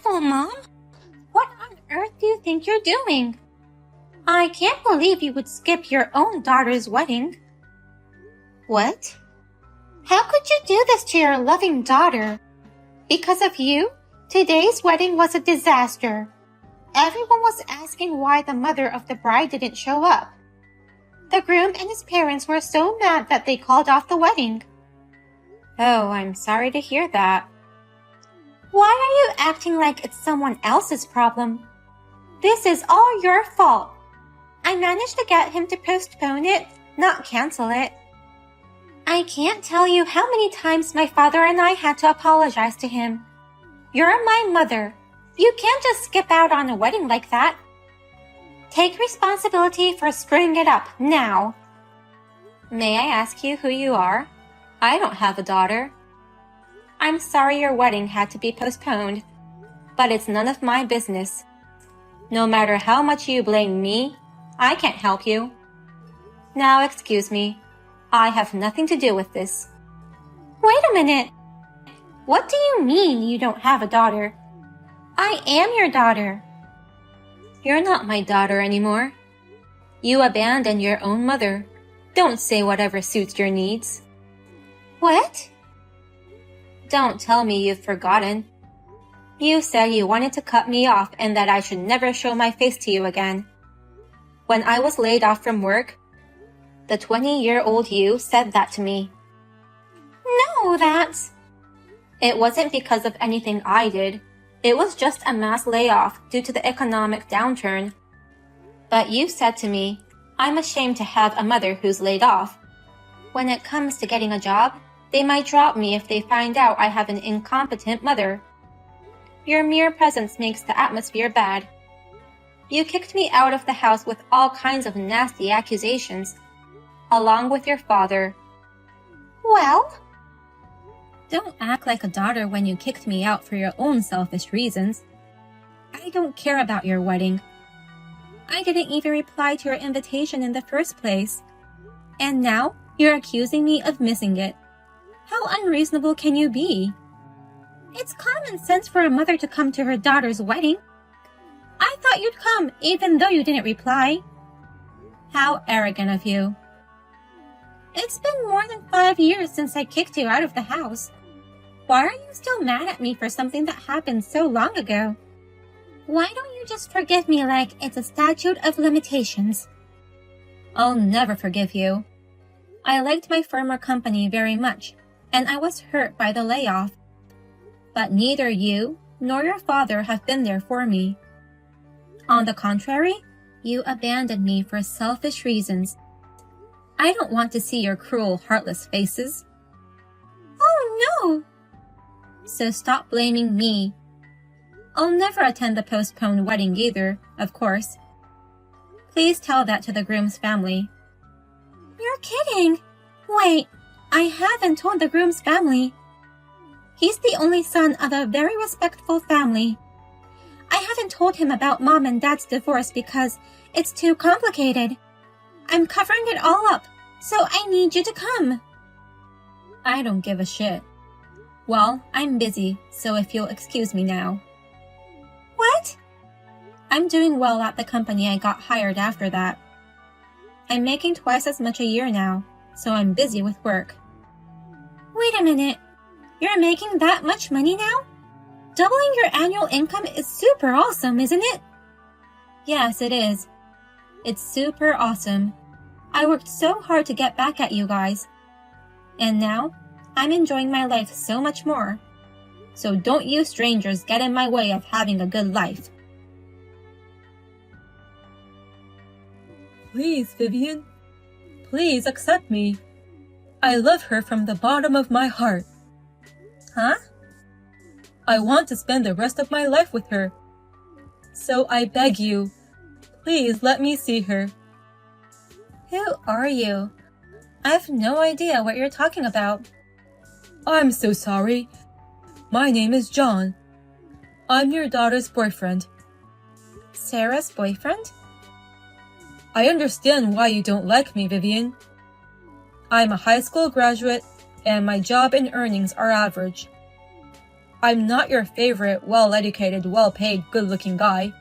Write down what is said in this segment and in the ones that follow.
awful, Mom. What on earth do you think you're doing? I can't believe you would skip your own daughter's wedding. What? How could you do this to your loving daughter? Because of you, today's wedding was a disaster. Everyone was asking why the mother of the bride didn't show up. The groom and his parents were so mad that they called off the wedding. Oh, I'm sorry to hear that. Why are you acting like it's someone else's problem? This is all your fault. I managed to get him to postpone it, not cancel it. I can't tell you how many times my father and I had to apologize to him. You're my mother. You can't just skip out on a wedding like that. Take responsibility for screwing it up now. May I ask you who you are? I don't have a daughter. I'm sorry your wedding had to be postponed, but it's none of my business. No matter how much you blame me, I can't help you. Now excuse me. I have nothing to do with this. Wait a minute. What do you mean you don't have a daughter? I am your daughter. You're not my daughter anymore. You abandoned your own mother. Don't say whatever suits your needs. What? Don't tell me you've forgotten. You said you wanted to cut me off and that I should never show my face to you again. When I was laid off from work, the 20-year-old you said that to me. No, It wasn't because of anything I did. It was just a mass layoff due to the economic downturn. But you said to me, I'm ashamed to have a mother who's laid off. When it comes to getting a job, they might drop me if they find out I have an incompetent mother. Your mere presence makes the atmosphere bad. You kicked me out of the house with all kinds of nasty accusations, along with your father. Well? Don't act like a daughter when you kicked me out for your own selfish reasons. I don't care about your wedding. I didn't even reply to your invitation in the first place. And now you're accusing me of missing it. How unreasonable can you be? It's common sense for a mother to come to her daughter's wedding. I thought you'd come even though you didn't reply. How arrogant of you. It's been more than 5 years since I kicked you out of the house. Why are you still mad at me for something that happened so long ago? Why don't you just forgive me like it's a statute of limitations? I'll never forgive you. I liked my former company very much, and I was hurt by the layoff. But neither you nor your father have been there for me. On the contrary, you abandoned me for selfish reasons. I don't want to see your cruel, heartless faces. Oh no! So stop blaming me. I'll never attend the postponed wedding either, of course. Please tell that to the groom's family. You're kidding! Wait, I haven't told the groom's family. He's the only son of a very respectful family. I haven't told him about Mom and Dad's divorce because it's too complicated. I'm covering it all up, so I need you to come. I don't give a shit. Well, I'm busy, so if you'll excuse me now. What? I'm doing well at the company I got hired after that. I'm making twice as much a year now, so I'm busy with work. Wait a minute. You're making that much money now? Doubling your annual income is super awesome, isn't it? Yes, it is. It's super awesome. I worked so hard to get back at you guys. And now, I'm enjoying my life so much more. So don't you strangers get in my way of having a good life. Please, Vivian. Please accept me. I love her from the bottom of my heart. Huh? I want to spend the rest of my life with her. So I beg you, please let me see her. Who are you? I have no idea what you're talking about. I'm so sorry. My name is John. I'm your daughter's boyfriend. Sarah's boyfriend? I understand why you don't like me, Vivian. I'm a high school graduate, and my job and earnings are average. I'm not your favorite, well-educated, well-paid, good-looking guy,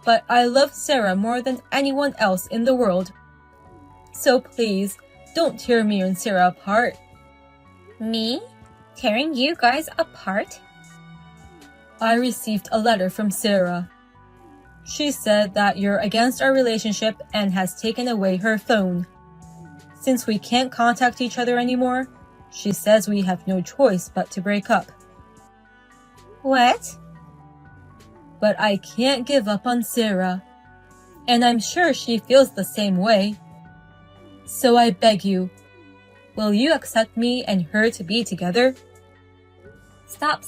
but I love Sarah more than anyone else in the world. So please, don't tear me and Sarah apart. Me? Tearing you guys apart? I received a letter from Sarah. She said that you're against our relationship and has taken away her phone. Since we can't contact each other anymore, she says we have no choice but to break up. What? But I can't give up on Sarah, and I'm sure she feels the same way. So I beg you, will you accept me and her to be together? Stop.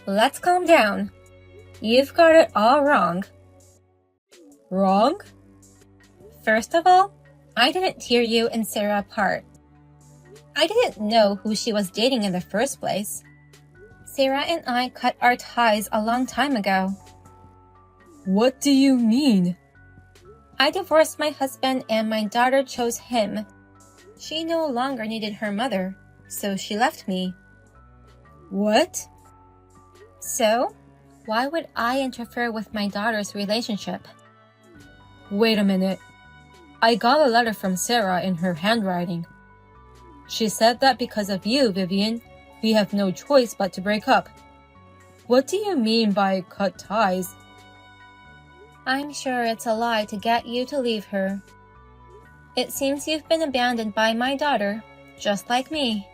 Let's calm down. You've got it all wrong. Wrong? First of all, I didn't tear you and Sarah apart. I didn't know who she was dating in the first place. Sarah and I cut our ties a long time ago. What do you mean? I divorced my husband and my daughter chose him. She no longer needed her mother, so she left me. What? So, why would I interfere with my daughter's relationship? Wait a minute. I got a letter from Sarah in her handwriting. She said that because of you, Vivian, we have no choice but to break up. What do you mean by cut ties? I'm sure it's a lie to get you to leave her. It seems you've been abandoned by my daughter, just like me.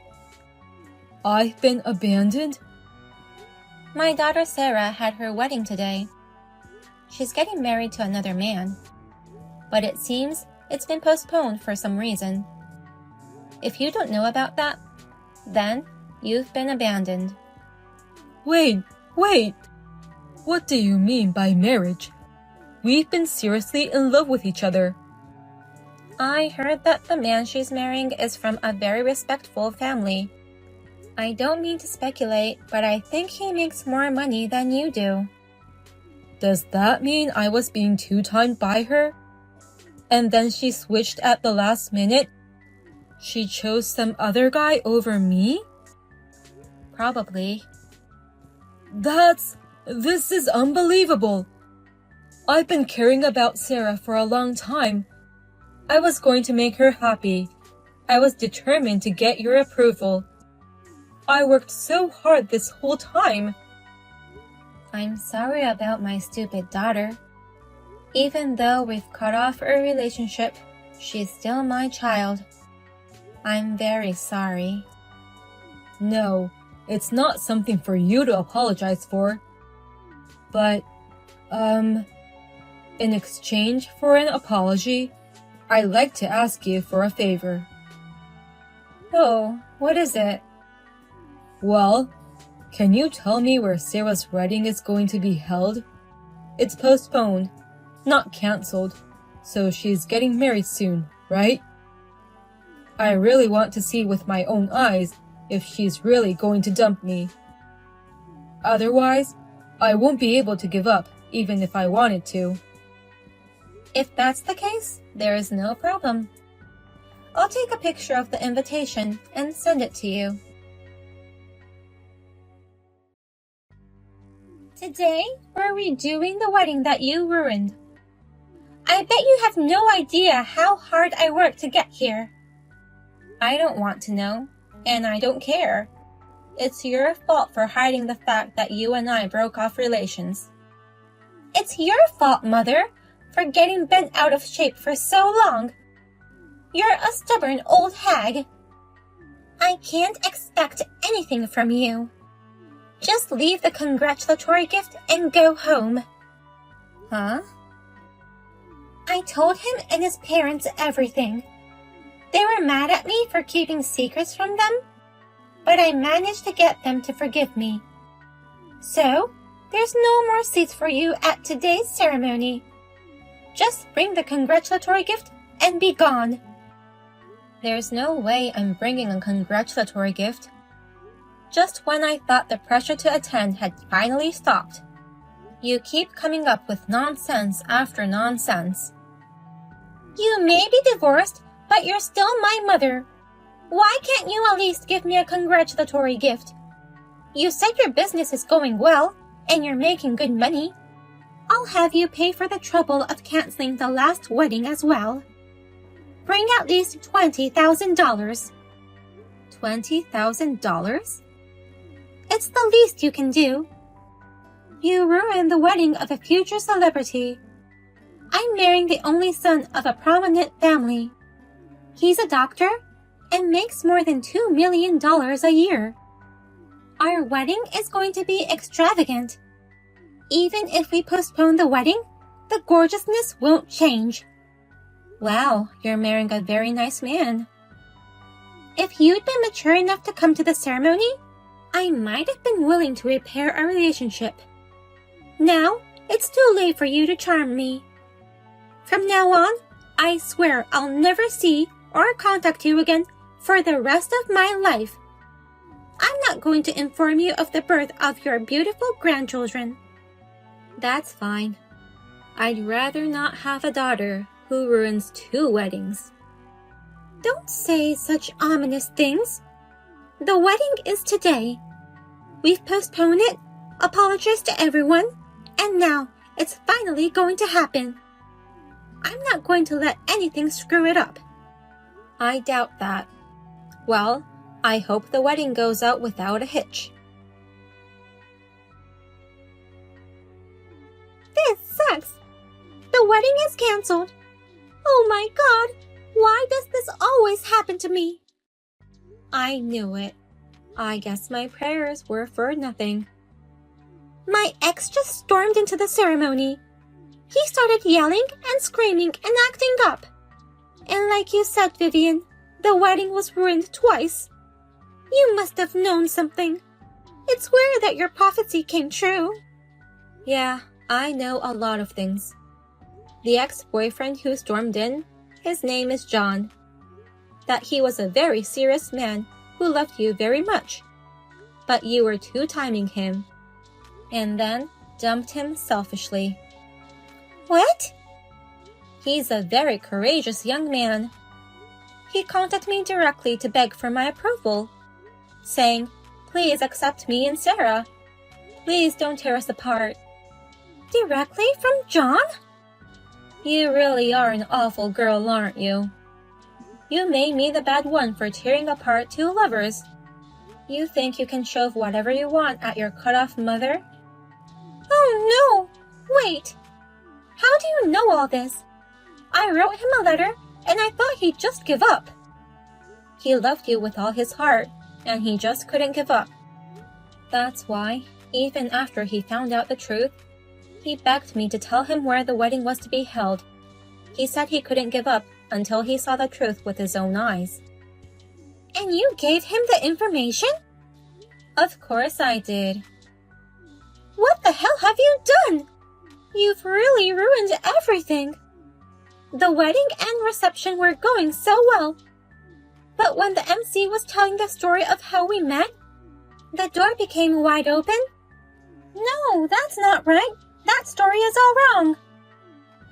I've been abandoned? My daughter Sarah had her wedding today. She's getting married to another man, but it seems it's been postponed for some reason. If you don't know about that, then you've been abandoned. Wait! What do you mean by marriage? We've been seriously in love with each other. I heard that the man she's marrying is from a very respectful family. I don't mean to speculate, but I think he makes more money than you do. Does that mean I was being two-timed by her? And then she switched at the last minute? She chose some other guy over me? Probably. This is unbelievable. I've been caring about Sarah for a long time. I was going to make her happy. I was determined to get your approval. I worked so hard this whole time. I'm sorry about my stupid daughter. Even though we've cut off our relationship, she's still my child. I'm very sorry. No, it's not something for you to apologize for. But, in exchange for an apology, I'd like to ask you for a favor. Oh, what is it? Well, can you tell me where Sarah's wedding is going to be held? It's postponed, not cancelled, so she's getting married soon, right? I really want to see with my own eyes if she's really going to dump me. Otherwise, I won't be able to give up, even if I wanted to. If that's the case, there is no problem. I'll take a picture of the invitation and send it to you. Today, we're redoing the wedding that you ruined. I bet you have no idea how hard I worked to get here. I don't want to know, and I don't care. It's your fault for hiding the fact that you and I broke off relations. It's your fault, Mother, for getting bent out of shape for so long. You're a stubborn old hag. I can't expect anything from you. Just leave the congratulatory gift and go home. Huh? I told him and his parents everything. They were mad at me for keeping secrets from them, but I managed to get them to forgive me. So, there's no more seats for you at today's ceremony. Just bring the congratulatory gift and be gone. There's no way I'm bringing a congratulatory gift. Just when I thought the pressure to attend had finally stopped, you keep coming up with nonsense after nonsense. You may be divorced, but you're still my mother. Why can't you at least give me a congratulatory gift? You said your business is going well, and you're making good money. I'll have you pay for the trouble of canceling the last wedding as well. Bring at least $20,000. $20,000? It's the least you can do. You ruined the wedding of a future celebrity. I'm marrying the only son of a prominent family. He's a doctor and makes more than $2 million a year. Our wedding is going to be extravagant. Even if we postpone the wedding, the gorgeousness won't change. Wow, you're marrying a very nice man. If you'd been mature enough to come to the ceremony, I might have been willing to repair our relationship. Now, it's too late for you to charm me. From now on, I swear I'll never see or contact you again for the rest of my life. I'm not going to inform you of the birth of your beautiful grandchildren. That's fine. I'd rather not have a daughter who ruins 2 weddings. Don't say such ominous things. The wedding is today. We've postponed it, apologized to everyone, and now it's finally going to happen. I'm not going to let anything screw it up. I doubt that. Well, I hope the wedding goes out without a hitch. This sucks. The wedding is canceled. Oh my God, why does this always happen to me? I knew it. I guess my prayers were for nothing. My ex just stormed into the ceremony. He started yelling and screaming and acting up. And like you said, Vivian, the wedding was ruined twice. You must have known something. It's weird that your prophecy came true. Yeah, I know a lot of things. The ex-boyfriend who stormed in, his name is John. That he was a very serious man who loved you very much. But you were two-timing him. And then dumped him selfishly. What? He's a very courageous young man. He contacted me directly to beg for my approval, saying, "Please accept me and Sarah. Please don't tear us apart." Directly from John? You really are an awful girl, aren't you? You made me the bad one for tearing apart 2 lovers. You think you can shove whatever you want at your cut-off mother? Oh no! Wait! How do you know all this? I wrote him a letter, and I thought he'd just give up. He loved you with all his heart, and he just couldn't give up. That's why, even after he found out the truth, he begged me to tell him where the wedding was to be held. He said he couldn't give up until he saw the truth with his own eyes. And you gave him the information? Of course I did. What the hell have you done? You've really ruined everything. The wedding and reception were going so well. But when the MC was telling the story of how we met, the door became wide open. No, that's not right. That story is all wrong.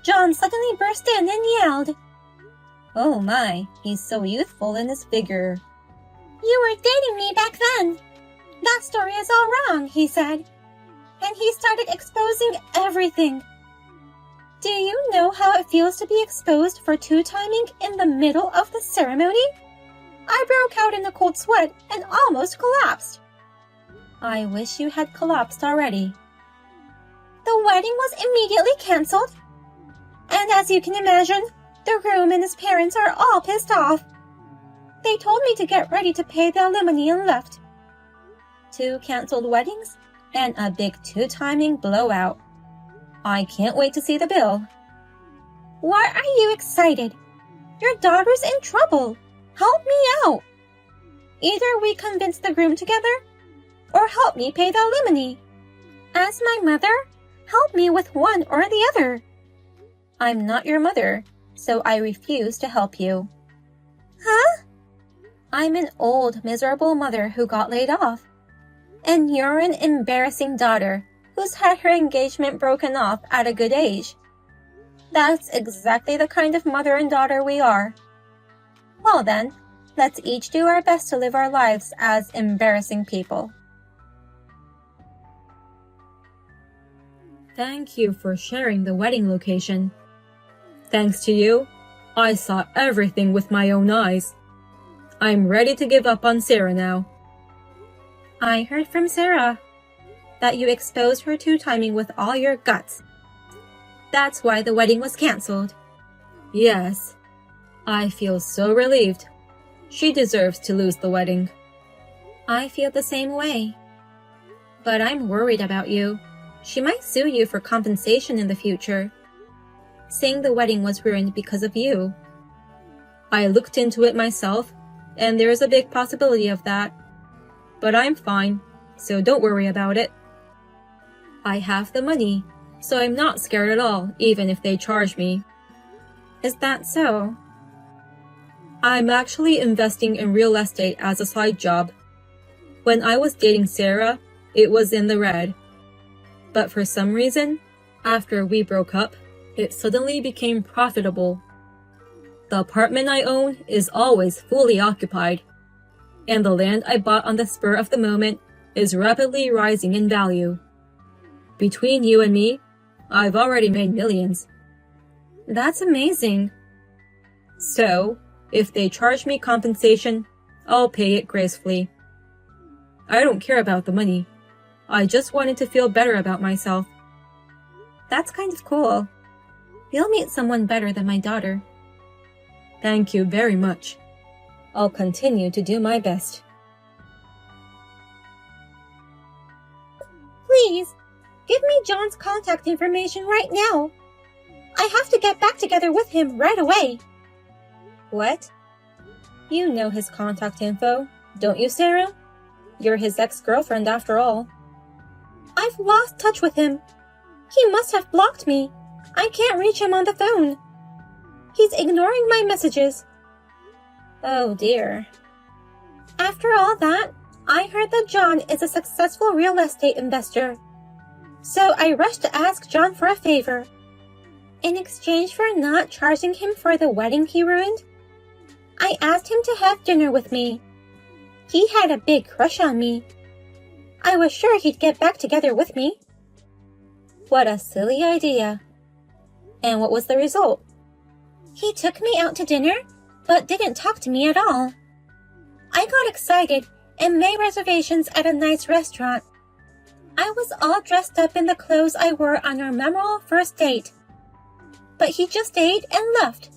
John suddenly burst in and yelled, "Oh my, he's so youthful in his figure." You were dating me back then. That story is all wrong, he said. And he started exposing everything. Do you know how it feels to be exposed for two-timing in the middle of the ceremony? I broke out in a cold sweat and almost collapsed. I wish you had collapsed already. The wedding was immediately canceled. And as you can imagine, the groom and his parents are all pissed off. They told me to get ready to pay the alimony and left. 2 canceled weddings and a big two-timing blowout. I can't wait to see the bill. Why are you excited? Your daughter's in trouble. Help me out. Either we convince the groom together, or help me pay the alimony. As my mother, help me with one or the other. I'm not your mother, so I refuse to help you. Huh? I'm an old, miserable mother who got laid off. And you're an embarrassing daughter who's had her engagement broken off at a good age. That's exactly the kind of mother and daughter we are. Well then, let's each do our best to live our lives as embarrassing people. Thank you for sharing the wedding location. Thanks to you, I saw everything with my own eyes. I'm ready to give up on Sarah now. I heard from Sarah that you exposed her two-timing with all your guts. That's why the wedding was cancelled. Yes. I feel so relieved. She deserves to lose the wedding. I feel the same way. But I'm worried about you. She might sue you for compensation in the future, saying the wedding was ruined because of you. I looked into it myself, and there's a big possibility of that. But I'm fine, so don't worry about it. I have the money, so I'm not scared at all, even if they charge me. Is that so? I'm actually investing in real estate as a side job. When I was dating Sarah, it was in the red. But for some reason, after we broke up, it suddenly became profitable. The apartment I own is always fully occupied, and the land I bought on the spur of the moment is rapidly rising in value. Between you and me, I've already made millions. That's amazing. So, if they charge me compensation, I'll pay it gracefully. I don't care about the money. I just wanted to feel better about myself. That's kind of cool. You'll meet someone better than my daughter. Thank you very much. I'll continue to do my best. Please, give me John's contact information right now. I have to get back together with him right away. What? You know his contact info, don't you, Sarah? You're his ex-girlfriend after all. I've lost touch with him. He must have blocked me. I can't reach him on the phone. He's ignoring my messages. Oh dear. After all that, I heard that John is a successful real estate investor. So I rushed to ask John for a favor. In exchange for not charging him for the wedding he ruined, I asked him to have dinner with me. He had a big crush on me. I was sure he'd get back together with me. What a silly idea. And what was the result? He took me out to dinner, but didn't talk to me at all. I got excited and made reservations at a nice restaurant. I was all dressed up in the clothes I wore on our memorable first date. But he just ate and left.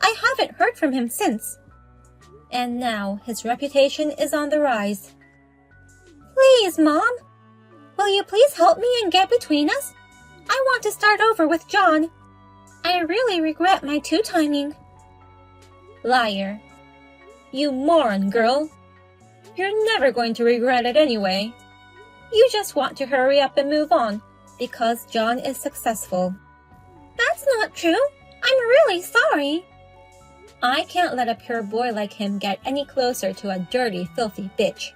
I haven't heard from him since. And now his reputation is on the rise. Please, Mom. Will you please help me and get between us? I want to start over with John. I really regret my two-timing. Liar. You moron, girl. You're never going to regret it anyway. You just want to hurry up and move on because John is successful. That's not true. I'm really sorry. I can't let a pure boy like him get any closer to a dirty, filthy bitch.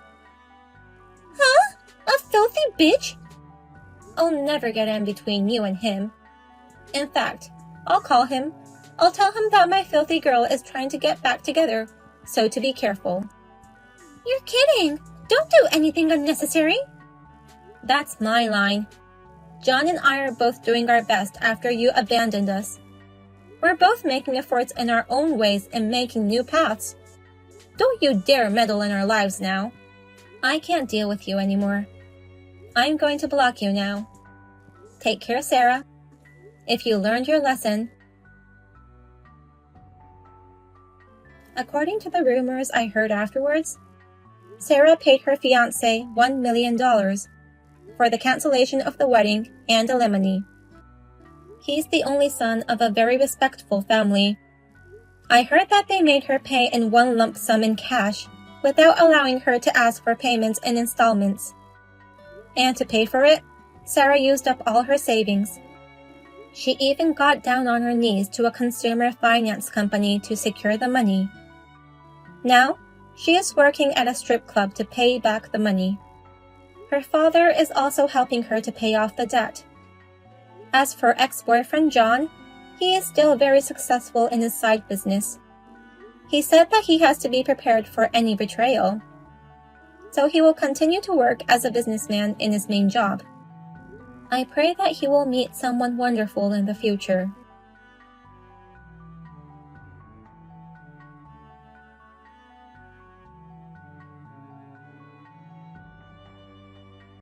Huh? A filthy bitch? I'll never get in between you and him. In fact, I'll call him. I'll tell him that my filthy girl is trying to get back together, so to be careful. You're kidding. Don't do anything unnecessary. That's my line. John and I are both doing our best after you abandoned us. We're both making efforts in our own ways and making new paths. Don't you dare meddle in our lives now. I can't deal with you anymore. I'm going to block you now. Take care, Sarah. If you learned your lesson. According to the rumors I heard afterwards, Sarah paid her fiancé $1 million for the cancellation of the wedding and alimony. He's the only son of a very respectful family. I heard that they made her pay in one lump sum in cash without allowing her to ask for payments in installments. And to pay for it, Sarah used up all her savings. She even got down on her knees to a consumer finance company to secure the money. Now, she is working at a strip club to pay back the money. Her father is also helping her to pay off the debt. As for ex-boyfriend John, he is still very successful in his side business. He said that he has to be prepared for any betrayal. So he will continue to work as a businessman in his main job. I pray that he will meet someone wonderful in the future.